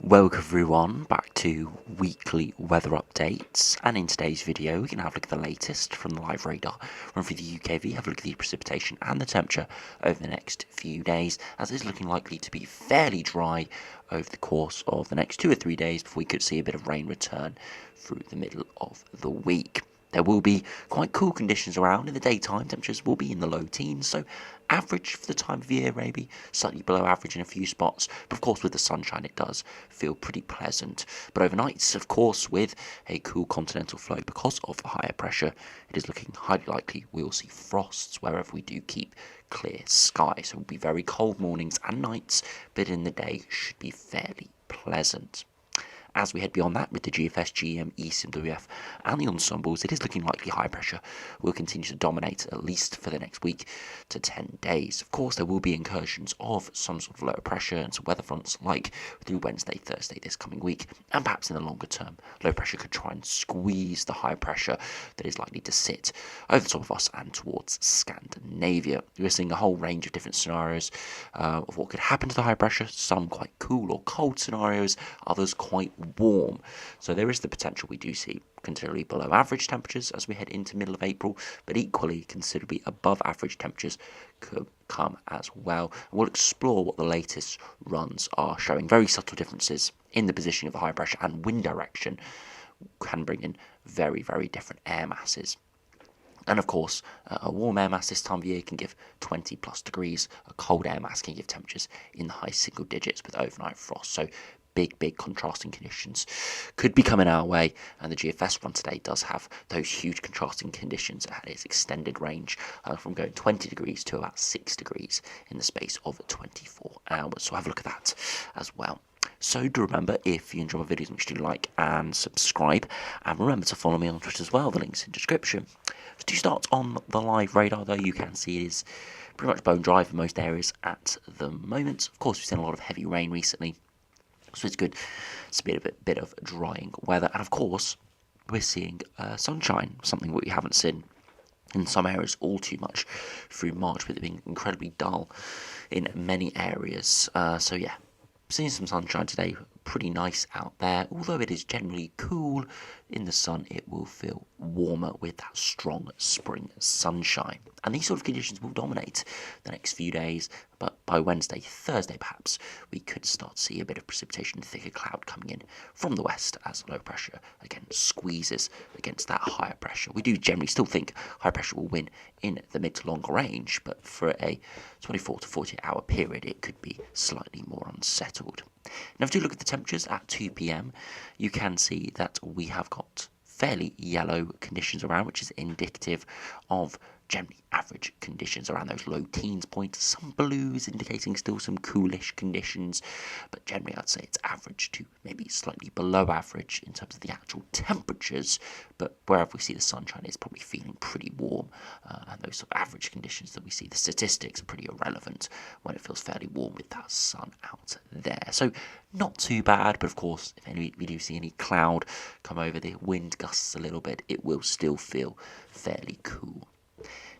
Welcome everyone back to weekly weather updates, and in today's video we're going to have a look at the latest from the live radar, run through the UKV, have a look at the precipitation and the temperature over the next few days, as it's looking likely to be fairly dry over the course of the next 2 or 3 days before we could see a bit of rain return through the middle of the week. There will be quite cool conditions around in the daytime. Temperatures will be in the low teens, so average for the time of year, maybe slightly below average in a few spots. But of course, with the sunshine, it does feel pretty pleasant. But overnight, of course, with a cool continental flow because of the higher pressure, it is looking highly likely we will see frosts wherever we do keep clear sky. So it will be very cold mornings and nights, but in the day should be fairly pleasant. As we head beyond that with the GFS, GEM, ECMWF and the ensembles, it is looking likely high pressure will continue to dominate at least for the next week to 10 days. Of course, there will be incursions of some sort of lower pressure and some weather fronts like through Wednesday, Thursday this coming week, and perhaps in the longer term, low pressure could try and squeeze the high pressure that is likely to sit over the top of us and towards Scandinavia. We're seeing a whole range of different scenarios of what could happen to the high pressure, some quite cool or cold scenarios, others quite warm. So there is the potential we do see considerably below average temperatures as we head into middle of April, but equally considerably above average temperatures could come as well. And we'll explore what the latest runs are showing. Very subtle differences in the position of the high pressure and wind direction can bring in very, very different air masses. And of course, a warm air mass this time of year can give 20 plus degrees. A cold air mass can give temperatures in the high single digits with overnight frost. So big contrasting conditions could be coming our way, and the GFS run today does have those huge contrasting conditions at its extended range from going 20 degrees to about 6 degrees in the space of 24 hours. So have a look at that as well. So do remember, if you enjoy my videos, make sure you like and subscribe, and remember to follow me on Twitter as well. The link's in the description. To start on the live radar, though, you can see it is pretty much bone dry for most areas at the moment. Of course, we've seen a lot of heavy rain recently, so it's good to be a bit of drying weather. And of course, we're seeing sunshine, something we haven't seen in some areas all too much through March, with it being incredibly dull in many areas. So yeah, seeing some sunshine today, pretty nice out there. Although it is generally cool in the sun, it will feel warmer with that strong spring sunshine. And these sort of conditions will dominate the next few days, but by Wednesday, Thursday perhaps, we could start to see a bit of precipitation, thicker cloud coming in from the west as low pressure again squeezes against that higher pressure. We do generally still think high pressure will win in the mid to longer range, but for a 24 to 48 hour period, it could be slightly more unsettled. Now, if you look at the temperatures at 2 p.m, you can see that we have got fairly yellow conditions around, which is indicative of generally average conditions around those low teens points. Some blues indicating still some coolish conditions, but generally I'd say it's average to maybe slightly below average in terms of the actual temperatures, but wherever we see the sunshine is probably feeling pretty warm, and those sort of average conditions that we see, the statistics are pretty irrelevant when it feels fairly warm with that sun out there. So not too bad, but of course if we do see any cloud come over, the wind gusts a little bit, it will still feel fairly cool.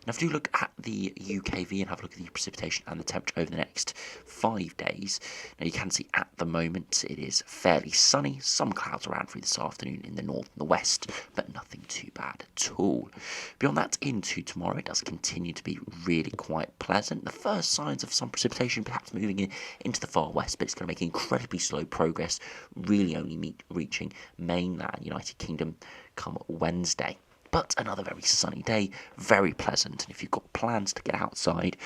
Now, if you look at the UKV and have a look at the precipitation and the temperature over the next 5 days, now you can see at the moment it is fairly sunny, some clouds around through this afternoon in the north and the west, but nothing too bad at all. Beyond that, into tomorrow, it does continue to be really quite pleasant. The first signs of some precipitation perhaps moving into the far west, but it's going to make incredibly slow progress, really only reaching mainland United Kingdom come Wednesday. But another very sunny day, very pleasant, and if you've got plans to get outside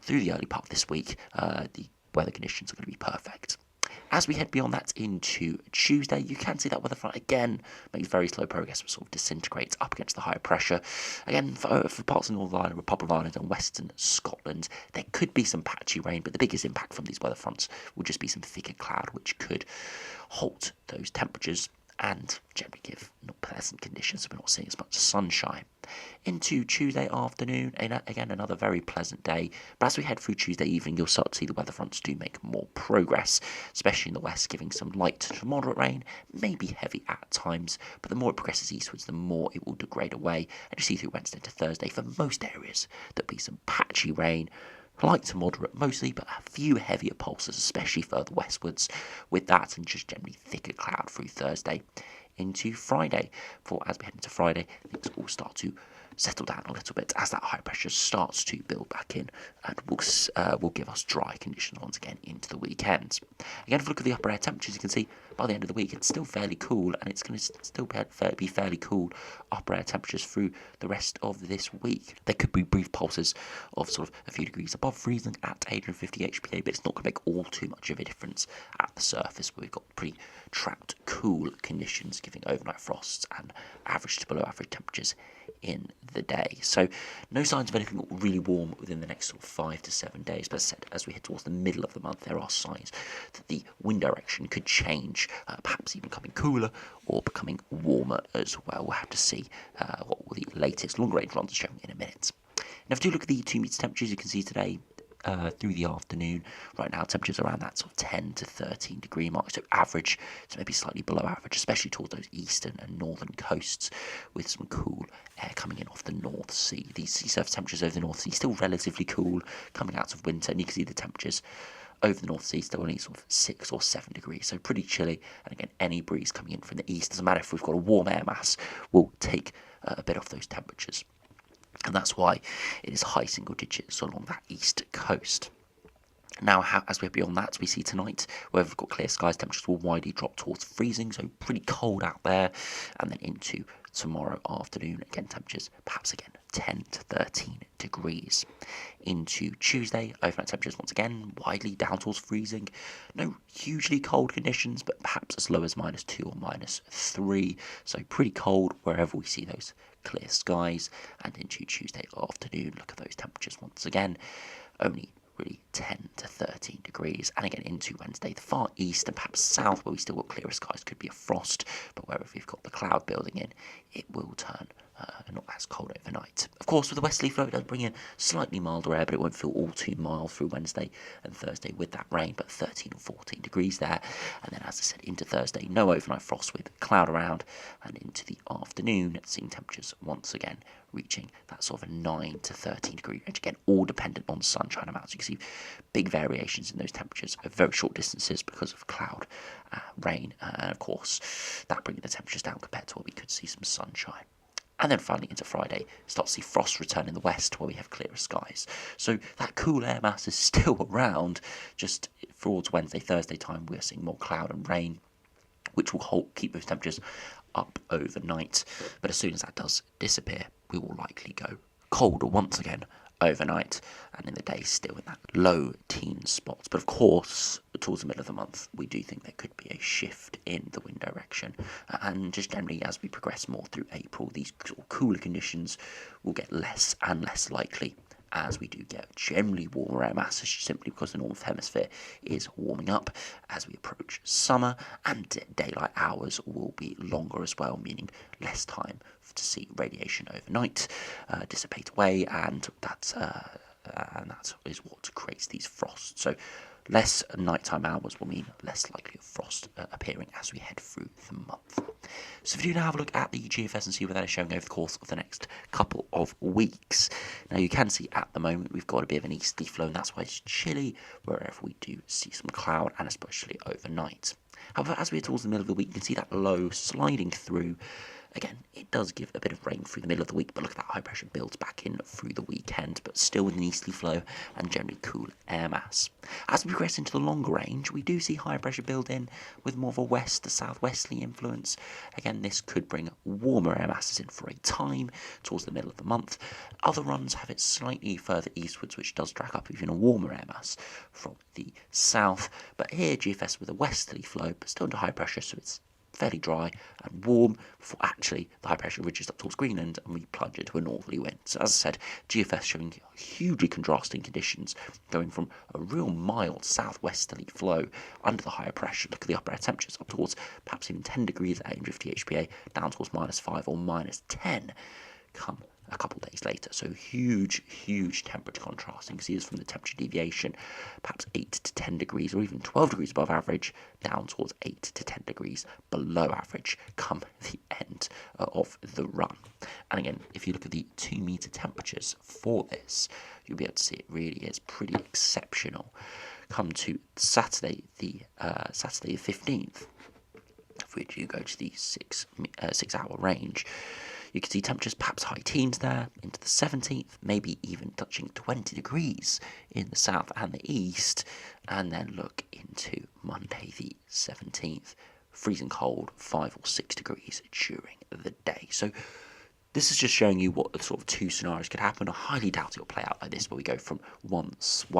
through the early part of this week, the weather conditions are going to be perfect. As we head beyond that into Tuesday, you can see that weather front again makes very slow progress, but sort of disintegrates up against the higher pressure. Again, for parts of Northern Ireland, Republic of Ireland and Western Scotland, there could be some patchy rain, but the biggest impact from these weather fronts will just be some thicker cloud, which could halt those temperatures and generally give not pleasant conditions, so we're not seeing as much sunshine. Into Tuesday afternoon, again another very pleasant day, but as we head through Tuesday evening, you'll start to see the weather fronts do make more progress, especially in the west, giving some light to moderate rain, maybe heavy at times, but the more it progresses eastwards, the more it will degrade away, and you see through Wednesday to Thursday, for most areas, there'll be some patchy rain, light to moderate mostly, but a few heavier pulses, especially further westwards, with that and just generally thicker cloud through Thursday into Friday. For as we head into Friday, things will start to settle down a little bit as that high pressure starts to build back in and will give us dry conditions once again into the weekend. Again, if we look at the upper air temperatures, you can see by the end of the week it's still fairly cool, and it's going to still be fairly cool upper air temperatures through the rest of this week. There could be brief pulses of sort of a few degrees above freezing at 850 HPA, but it's not going to make all too much of a difference at the surface, where we've got pretty trapped cool conditions giving overnight frosts and average to below average temperatures in the day. So no signs of anything really warm within the next sort of 5 to 7 days. But as I said, as we head towards the middle of the month, there are signs that the wind direction could change, perhaps even becoming cooler or becoming warmer as well. We'll have to see what the latest longer range runs are showing in a minute. Now, if you look at the 2 meter temperatures, you can see today through the afternoon. Right now, temperatures around that sort of 10 to 13 degree mark, so average to maybe slightly below average, especially towards those eastern and northern coasts, with some cool air coming in off the North Sea. These sea surface temperatures over the North Sea still relatively cool coming out of winter, and you can see the temperatures over the North Sea still only sort of 6 or 7 degrees, so pretty chilly. And again, any breeze coming in from the east, doesn't matter if we've got a warm air mass, will take a bit off those temperatures. And that's why it is high single digits along that east coast. Now, as we're beyond that, we see tonight, where we've got clear skies, temperatures will widely drop towards freezing, so pretty cold out there. And then into tomorrow afternoon, again, temperatures perhaps again 10 to 13 degrees. Into Tuesday, overnight temperatures once again widely down towards freezing. No hugely cold conditions, but perhaps as low as -2 or -3. So pretty cold wherever we see those clear skies. And into Tuesday afternoon, look at those temperatures once again, only really 10 to 13 degrees. And again into Wednesday, the far east and perhaps south, where we still got clearer skies, could be a frost, but wherever we've got the cloud building in, it will turn not as cold overnight. Of course, with the westerly flow, it does bring in slightly milder air, but it won't feel all too mild through Wednesday and Thursday with that rain, but 13 or 14 degrees there. And then, as I said, into Thursday, no overnight frost with cloud around, and into the afternoon, seeing temperatures once again reaching that sort of a 9 to 13 degree range. Again, all dependent on sunshine amounts. You can see big variations in those temperatures at very short distances because of cloud, rain, and of course, that bringing the temperatures down compared to what we could see some sunshine. And then finally into Friday, start to see frost return in the west where we have clearer skies. So that cool air mass is still around, just towards Wednesday, Thursday time, we're seeing more cloud and rain, which will keep those temperatures up overnight. But as soon as that does disappear, we will likely go colder once again overnight, and in the day still in that low teen spots. But of course, towards the middle of the month, we do think there could be a shift in the wind direction, and just generally as we progress more through April, these sort of cooler conditions will get less and less likely as we do get generally warmer air masses, simply because the northern hemisphere is warming up as we approach summer, and daylight hours will be longer as well, meaning less time to see radiation overnight dissipate away, and that is what creates these frosts. So less nighttime hours will mean less likely of frost appearing as we head through the month. So if you now have a look at the GFS and see what that is showing over the course of the next couple of weeks. Now you can see at the moment we've got a bit of an easterly flow, and that's why it's chilly wherever we do see some cloud, and especially overnight. However, as we head towards the middle of the week, you can see that low sliding through. Again, it does give a bit of rain through the middle of the week, but look at that high pressure builds back in through the weekend, but still with an easterly flow and generally cool air mass. As we progress into the longer range, we do see higher pressure build in with more of a west to southwesterly influence. Again, this could bring warmer air masses in for a time towards the middle of the month. Other runs have it slightly further eastwards, which does drag up even a warmer air mass from the south. But here, GFS with a westerly flow, but still under high pressure, so it's fairly dry and warm before actually the high pressure ridges up towards Greenland and we plunge into a northerly wind. So as I said, GFS showing hugely contrasting conditions, going from a real mild southwesterly flow under the higher pressure. Look at the upper air temperatures up towards perhaps even 10 degrees at 850 HPA, down towards -5 or -10 come a couple of days later. So huge temperature contrast. You can see this from the temperature deviation, perhaps 8 to 10 degrees or even 12 degrees above average, down towards 8 to 10 degrees below average come the end of the run. And again, if you look at the 2 meter temperatures for this, you'll be able to see it really is pretty exceptional. Come to Saturday the 15th, if we do go to the 6 hour range, you can see temperatures perhaps high teens there, into the 17th, maybe even touching 20 degrees in the south and the east, and then look into Monday the 17th, freezing cold, 5 or 6 degrees during the day. So this is just showing you what the sort of 2 scenarios could happen. I highly doubt it will play out like this, where we go from one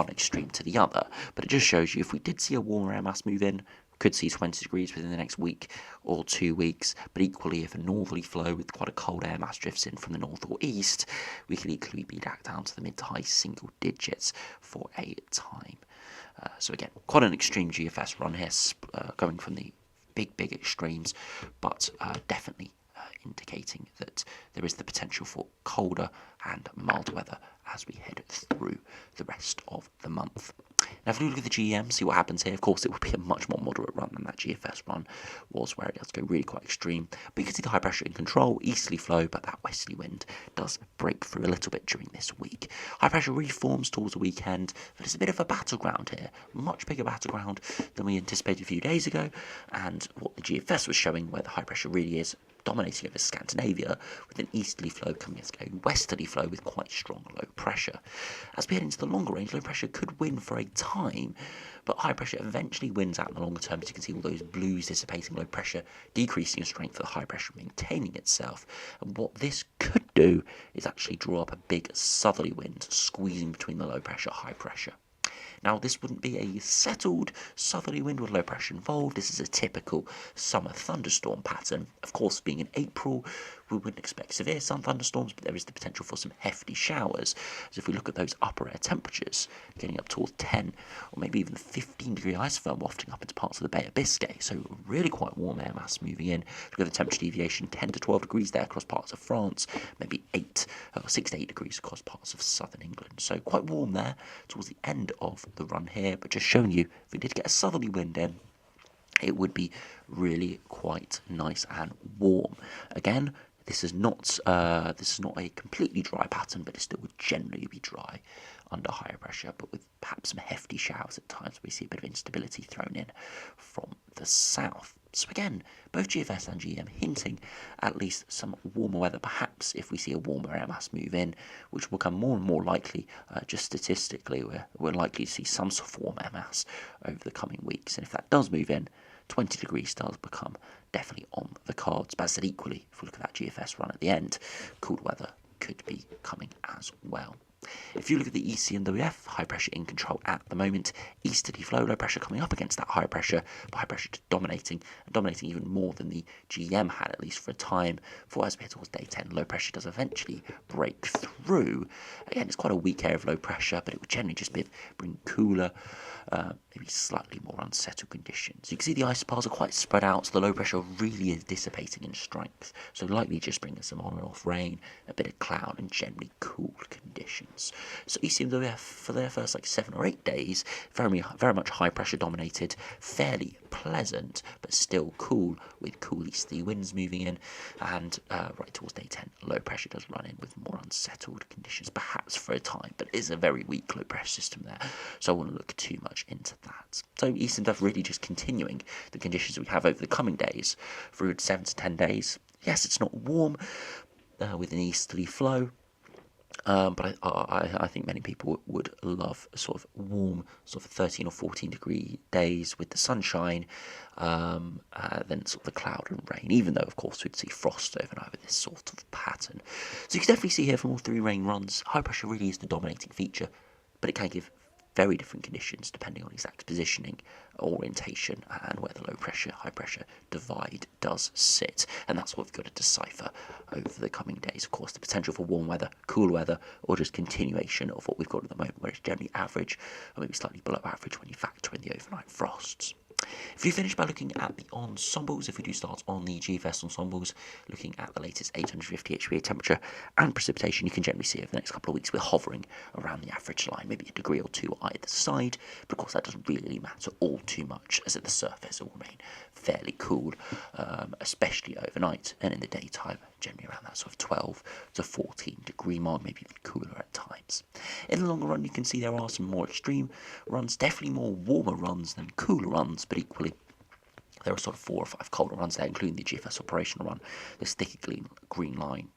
extreme to the other. But it just shows you if we did see a warmer air mass move in, we could see 20 degrees within the next week or 2 weeks. But equally, if a northerly flow with quite a cold air mass drifts in from the north or east, we could equally be back down to the mid to high single digits for a time. So again, quite an extreme GFS run here, going from the big extremes, but definitely indicating that there is the potential for colder and milder weather as we head through the rest of the month. Now, if we look at the GEM, see what happens here. Of course, it will be a much more moderate run than that GFS run was, where it does go really quite extreme. But you can see the high pressure in control, easterly flow, but that westerly wind does break through a little bit during this week. High pressure reforms towards the weekend, but it's a bit of a battleground here. Much bigger battleground than we anticipated a few days ago, and what the GFS was showing, where the high pressure really is dominating over Scandinavia, with an easterly flow coming against a westerly flow with quite strong low pressure. As we head into the longer range, low pressure could win for a time, but high pressure eventually wins out in the longer term. As you can see, all those blues dissipating, low pressure decreasing in strength, for the high pressure maintaining itself. And what this could do is actually draw up a big southerly wind, squeezing between the low pressure, high pressure. Now, this wouldn't be a settled southerly wind with low pressure involved. This is a typical summer thunderstorm pattern. Of course, being in April, we wouldn't expect severe sun thunderstorms, but there is the potential for some hefty showers. So if we look at those upper air temperatures, getting up towards 10 or maybe even 15 degree isotherm wafting up into parts of the Bay of Biscay, so really quite warm air mass moving in. Look at the temperature deviation, 10 to 12 degrees there across parts of France, maybe 6 to 8 degrees across parts of southern England. So quite warm there towards the end of the run here, but just showing you, if we did get a southerly wind in, it would be really quite nice and warm. Again, this is not a completely dry pattern, but it still would generally be dry under higher pressure, but with perhaps some hefty showers at times. We see a bit of instability thrown in from the south. So again, both GFS and GEM hinting at least some warmer weather, perhaps if we see a warmer air mass move in, which will become more and more likely. Just statistically, we're likely to see some sort of warm air mass over the coming weeks. And if that does move in, 20 degrees does become definitely on the cards. But as I said, equally, if we look at that GFS run at the end, cool weather could be coming as well. If you look at the ECMWF, high pressure in control at the moment, easterly flow, low pressure coming up against that high pressure, but high pressure dominating even more than the GM had, at least for a time. For as we head towards day 10, low pressure does eventually break through. Again, it's quite a weak area of low pressure, but it would generally just bring cooler, maybe slightly more unsettled conditions. You can see the isobars are quite spread out, so the low pressure really is dissipating in strength. So likely just bringing some on and off rain, a bit of cloud, and generally cool conditions. So ECMWF for their first 7 or 8 days, very much high pressure dominated, fairly pleasant, but still cool, with cool easterly winds moving in, and right towards day 10, low pressure does run in with more unsettled conditions, perhaps for a time, but it is a very weak low pressure system there, so I wouldn't look too much into that. So ECMWF really just continuing the conditions we have over the coming days, through 7 to 10 days. Yes, it's not warm, with an easterly flow, but I think many people would love a sort of warm, 13 or 14 degree days with the sunshine, then sort of the cloud and rain, even though, of course, we'd see frost overnight with this sort of pattern. So you can definitely see here from all 3 rain runs, high pressure really is the dominating feature, but it can give very different conditions depending on exact positioning, orientation, and where the low pressure, high pressure divide does sit. And that's what we've got to decipher over the coming days. Of course, the potential for warm weather, cool weather, or just continuation of what we've got at the moment, where it's generally average, or maybe slightly below average when you factor in the overnight frosts. If we finish by looking at the ensembles, if we do start on the GFS ensembles, looking at the latest 850 HPA temperature and precipitation, you can generally see over the next couple of weeks we're hovering around the average line, maybe a degree or two either side, but of course that doesn't really matter all too much, as at the surface it will remain fairly cool, especially overnight, and in the daytime generally around that sort of 12 to 14 degree mark, maybe even cooler at times. In the longer run, you can see there are some more extreme runs, definitely more warmer runs than cooler runs, but equally there are sort of 4 or 5 colder runs there, including the GFS operational run, this thicker green line.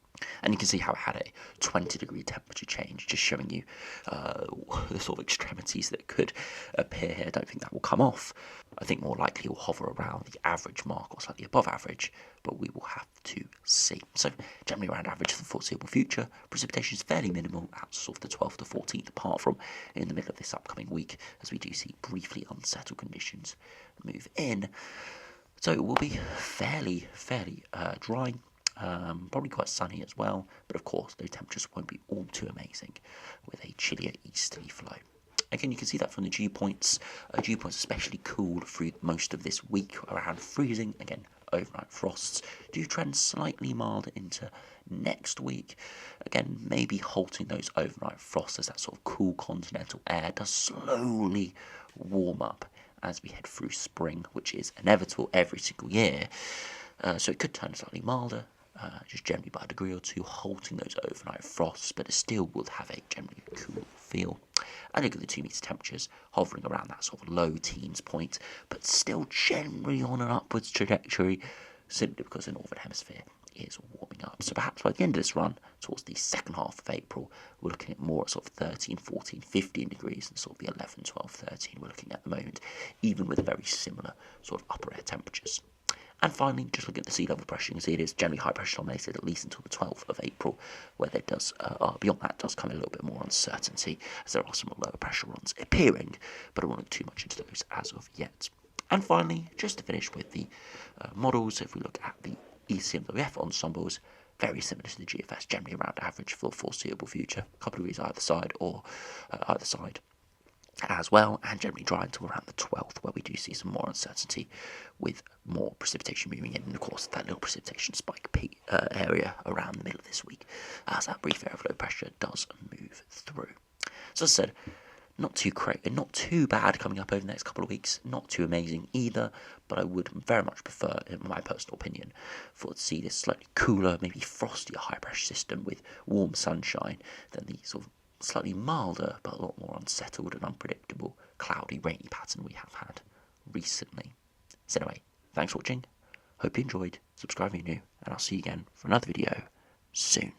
And you can see how it had a 20-degree temperature change, just showing you the sort of extremities that could appear here. I don't think that will come off. I think more likely it will hover around the average mark or slightly above average, but we will have to see. So generally around average for the foreseeable future. Precipitation is fairly minimal out sort of the 12th to 14th, apart from in the middle of this upcoming week, as we do see briefly unsettled conditions move in. So it will be fairly dry. Probably quite sunny as well, but of course those temperatures won't be all too amazing with a chillier easterly flow. Again, you can see that from the dew points. Dew points especially cool through most of this week, around freezing. Again, overnight frosts do trend slightly milder into next week. Again, maybe halting those overnight frosts as that sort of cool continental air does slowly warm up as we head through spring, which is inevitable every single year. So it could turn slightly milder, just generally by a degree or two, halting those overnight frosts, but it still will have a generally cool feel. And look at the 2 meter temperatures hovering around that sort of low teens point, but still generally on an upwards trajectory, simply because the northern hemisphere is warming up. So perhaps by the end of this run, towards the second half of April, we're looking at more at sort of 13, 14, 15 degrees than sort of the 11, 12, 13 we're looking at the moment, even with very similar sort of upper air temperatures. And finally, just looking at the sea level pressure, you can see it is generally high pressure dominated at least until the 12th of April, where there does, beyond that, does come a little bit more uncertainty, as there are some lower pressure runs appearing, but I won't look too much into those as of yet. And finally, just to finish with the models, if we look at the ECMWF ensembles, very similar to the GFS, generally around average for the foreseeable future, a couple of degrees either side or either side as well, and generally dry until around the 12th, where we do see some more uncertainty with more precipitation moving in, and of course that little precipitation spike peak area around the middle of this week as that brief area of low pressure does move through. So as I said, not too bad coming up over the next couple of weeks, not too amazing either, but I would very much prefer, in my personal opinion, to see this slightly cooler, maybe frostier high pressure system with warm sunshine than the sort of slightly milder but a lot more unsettled and unpredictable cloudy rainy pattern we have had recently. So anyway, thanks for watching, hope you enjoyed, subscribe if you're new, and I'll see you again for another video soon.